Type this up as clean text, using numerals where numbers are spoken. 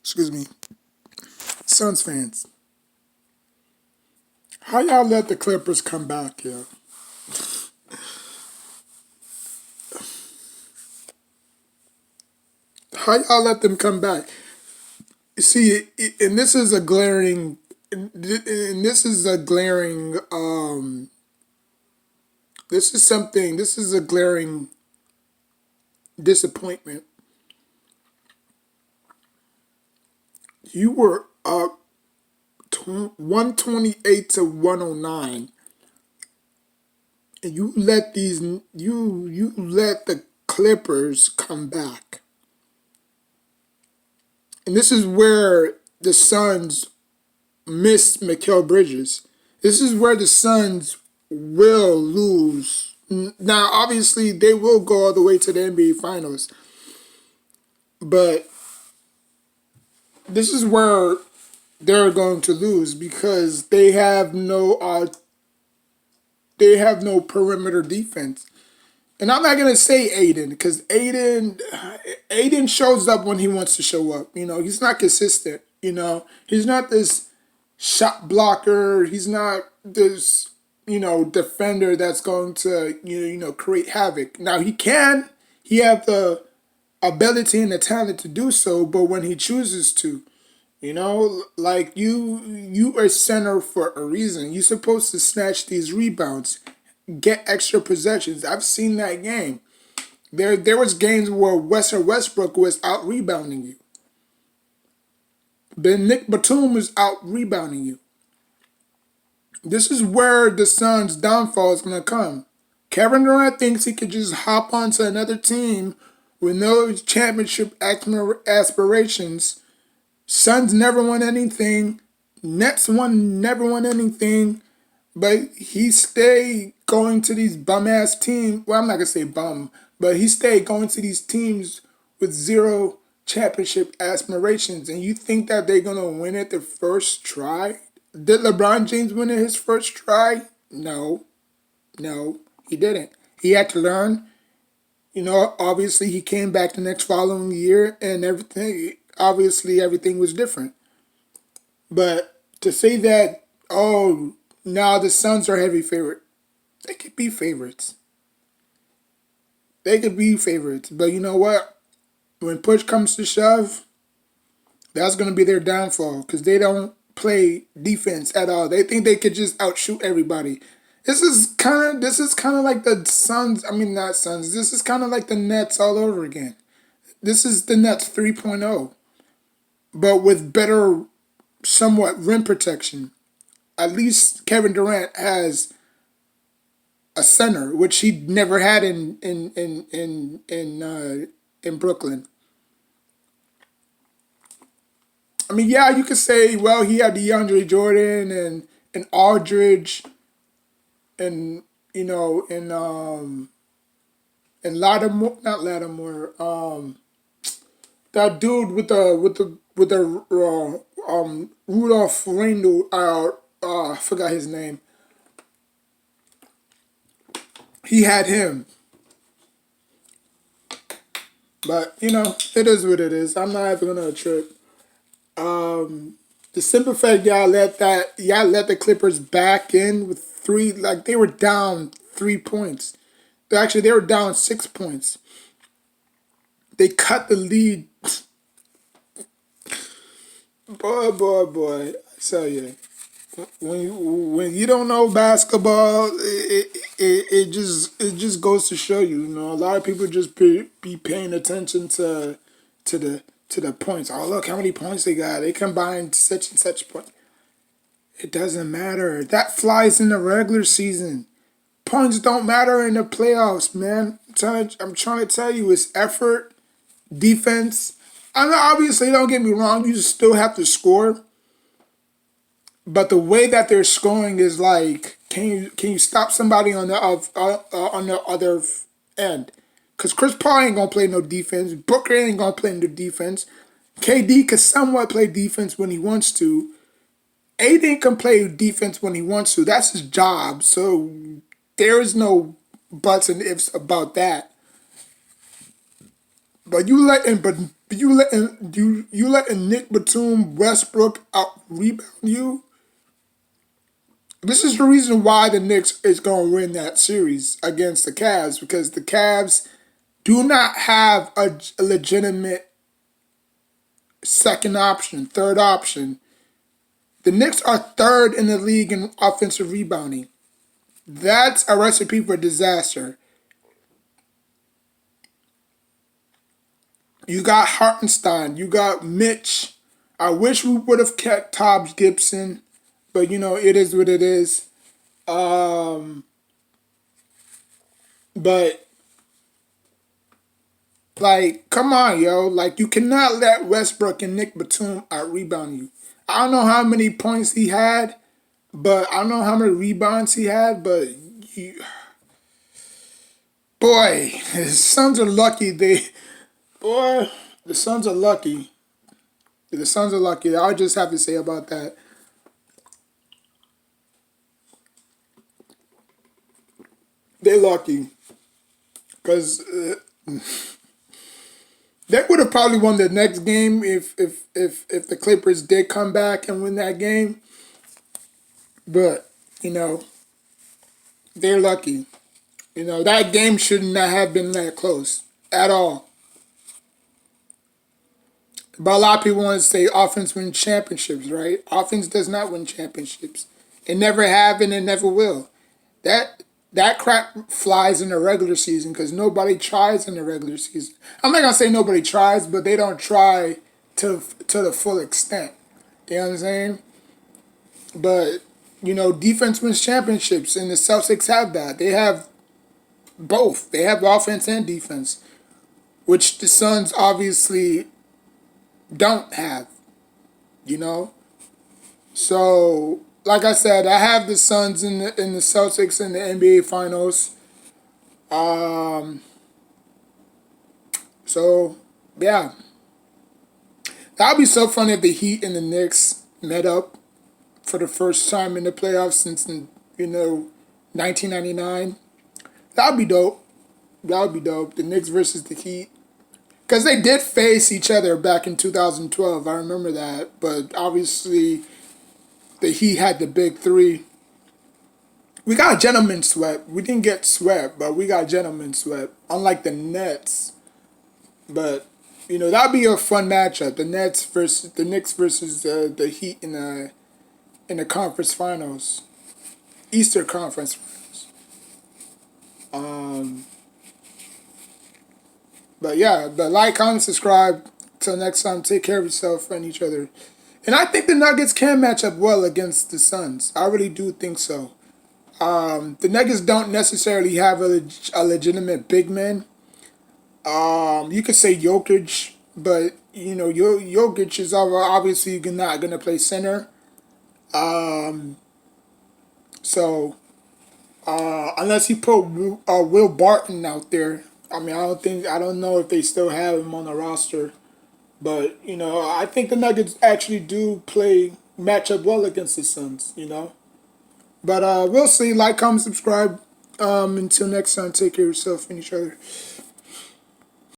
Excuse me, Suns fans. How y'all let the Clippers come back, yo? How y'all let them come back? See, and this is a glaring, and this is a glaring, this is a glaring disappointment. You were up 128 to 109, and you let the Clippers come back. And this is where the Suns miss Mikal Bridges. This is where the Suns will lose. Now, obviously, they will go all the way to the NBA Finals, but this is where they're going to lose because they have no perimeter defense. And I'm not gonna say Aiden because Aiden shows up when he wants to show up. He's not consistent. He's not this shot blocker. He's not this defender that's going to create havoc. Now he can. He have the ability and the talent to do so, but when he chooses to, like you are center for a reason. You're supposed to snatch these rebounds, get extra possessions. I've seen that game. There was games where Westbrook was out rebounding you. Then Nick Batum was out rebounding you. This is where the Suns' downfall is gonna come. Kevin Durant thinks he could just hop onto another team with no championship aspirations. Suns never won anything. Nets never won anything. But he stayed going to these bum ass teams. Well, I'm not gonna say bum, but he stayed going to these teams with zero championship aspirations. And you think that they're gonna win it the first try? Did LeBron James win it his first try? No, no, he didn't. He had to learn. Obviously he came back the next following year and everything. Obviously everything was different. But to say that, oh, now the Suns are heavy favorite. They could be favorites. They could be favorites. But you know what? When push comes to shove, that's going to be their downfall because they don't play defense at all. They think they could just outshoot everybody. This is kind of like the Suns. I mean, not Suns. This is kind of like the Nets all over again. This is the Nets 3.0, but with better, somewhat rim protection. At least Kevin Durant has a center, which he never had in Brooklyn. I mean, yeah, you could say, well, he had DeAndre Jordan and Aldridge and and Lattimore, not Lattimore, that dude with the Rudolph Randall, I forgot his name. He had him. But it is what it is. I'm not even gonna trip. The simple fact y'all let the Clippers back in with three, like they were down 3 points. Actually they were down 6 points. They cut the lead. Boy, I tell you. When you don't know basketball, it just goes to show you. A lot of people just be paying attention to the points. Oh, look how many points they got. They combined such and such point. It doesn't matter. That flies in the regular season. Points don't matter in the playoffs, man. I'm trying to tell you, it's effort, defense. I mean, obviously, don't get me wrong. You still have to score. But the way that they're scoring is like, can you stop somebody on the other end? Because Chris Paul ain't gonna play no defense. Booker ain't gonna play no defense. KD can somewhat play defense when he wants to. Aiden can play defense when he wants to. That's his job. So there is no buts and ifs about that. But You letting Nick Batum, Westbrook out rebound you? This is the reason why the Knicks is going to win that series against the Cavs, because the Cavs do not have a legitimate second option, third option. The Knicks are third in the league in offensive rebounding. That's a recipe for disaster. You got Hartenstein. You got Mitch. I wish we would have kept Tobbs Gibson, but it is what it is. But like, come on, yo! Like, you cannot let Westbrook and Nick Batum out rebound you. I don't know how many points he had, but I don't know how many rebounds he had, but boy, his Suns are lucky. Boy, the Suns are lucky. The Suns are lucky. I'll just have to say about that. They're lucky. Because they would have probably won the next game if the Clippers did come back and win that game. But, they're lucky. That game should not have been that close at all. But a lot of people want to say offense wins championships, right? Offense does not win championships. It never have and it never will. That crap flies in the regular season because nobody tries in the regular season. I'm not gonna say nobody tries, but they don't try to the full extent. You know what I'm saying? But defense wins championships, and the Celtics have that. They have both. They have offense and defense, which the Suns obviously don't have. So, like I said, I have the Suns in the Celtics in the NBA Finals. So yeah, that'd be so funny if the Heat and the Knicks met up for the first time in the playoffs since 1999. That'd be dope. That'd be dope. The Knicks versus the Heat. Because they did face each other back in 2012. I remember that. But obviously, the Heat had the big three. We got gentlemen swept. We didn't get swept, but we got gentlemen swept. Unlike the Nets. But, that'd be a fun matchup. The Knicks versus the Heat in the conference finals. Eastern Conference Finals. But yeah, like, comment, subscribe. Till next time, take care of yourself and each other. And I think the Nuggets can match up well against the Suns. I really do think so. The Nuggets don't necessarily have a legitimate big man. You could say Jokic, but Jokic is obviously not gonna play center. So unless he put Will Barton out there, I mean, I don't know if they still have him on the roster, but I think the Nuggets actually do match up well against the Suns. But we'll see. Like, comment, subscribe. Until next time, take care of yourself and each other.